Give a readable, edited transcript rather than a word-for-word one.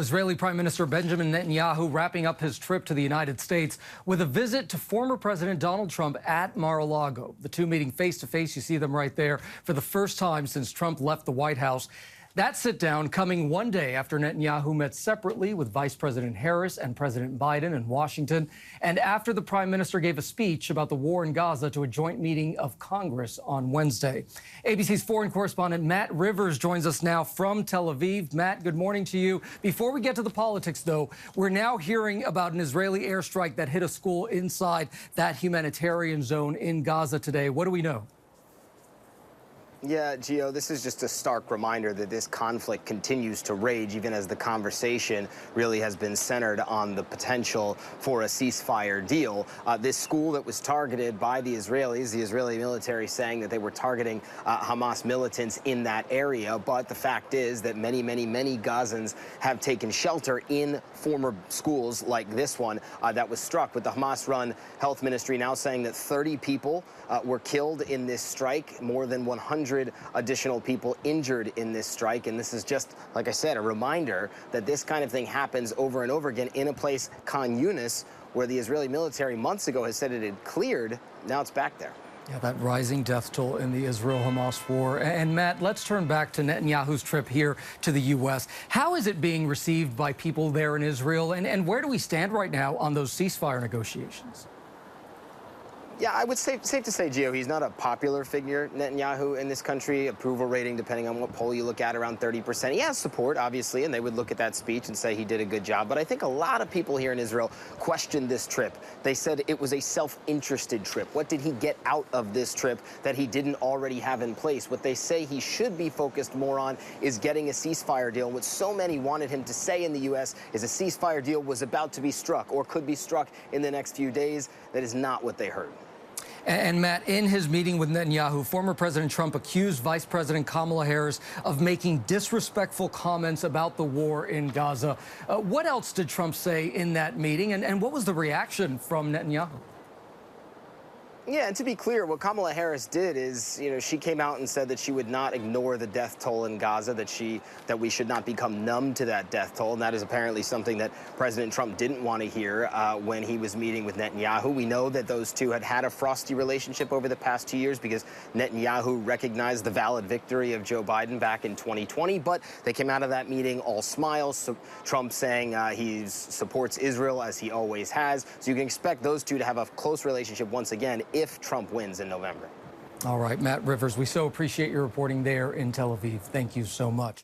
Israeli Prime Minister Benjamin Netanyahu wrapping up his trip to the United States with a visit to former President Donald Trump at Mar-a-Lago. The two meeting face to face. You see them right there for the first time since Trump left the White House. That sit down coming one day after Netanyahu met separately with Vice President Harris and President Biden in Washington, and after the prime minister gave a speech about the war in Gaza to a joint meeting of Congress on Wednesday. ABC's foreign correspondent Matt Rivers joins us now from Tel Aviv. Matt, good morning to you. Before we get to the politics, though, we're now hearing about an Israeli airstrike that hit a school inside that humanitarian zone in Gaza today. What do we know? Yeah, Gio, this is just a stark reminder that this conflict continues to rage, even as the conversation really has been centered on the potential for a ceasefire deal. This school that was targeted by the Israeli military saying that they were targeting Hamas militants in that area. But the fact is that many Gazans have taken shelter in former schools like this one that was struck, with the Hamas-run health ministry now saying that 30 people were killed in this strike, more than 100 additional people injured in this strike. And this is just, like I said, a reminder that this kind of thing happens over and over again in a place, Khan Yunis, where the Israeli military months ago has said it had cleared. Now it's back there. Yeah, that rising death toll in the Israel-Hamas war. And Matt, let's turn back to Netanyahu's trip here to the U.S. How is it being received by people there in Israel? And where do we stand right now on those ceasefire negotiations? Yeah, I would safe to say, Gio, he's not a popular figure, Netanyahu, in this country. Approval rating, depending on what poll you look at, around 30%. He has support, obviously, and they would look at that speech and say he did a good job. But I think a lot of people here in Israel questioned this trip. They said it was a self-interested trip. What did he get out of this trip that he didn't already have in place? What they say he should be focused more on is getting a ceasefire deal. What so many wanted him to say in the U.S. is a ceasefire deal was about to be struck or could be struck in the next few days. That is not what they heard. And Matt, in his meeting with Netanyahu, former President Trump accused Vice President Kamala Harris of making disrespectful comments about the war in Gaza. What else did Trump say in that meeting, and what was the reaction from Netanyahu? Yeah, and to be clear, what Kamala Harris did is, she came out and said that she would not ignore the death toll in Gaza, that we should not become numb to that death toll. And that is apparently something that President Trump didn't want to hear when he was meeting with Netanyahu. We know that those two had a frosty relationship over the past 2 years because Netanyahu recognized the valid victory of Joe Biden back in 2020. But they came out of that meeting all smiles. So Trump saying he supports Israel as he always has. So you can expect those two to have a close relationship once again if Trump wins in November. All right, Matt Rivers, we so appreciate your reporting there in Tel Aviv. Thank you so much.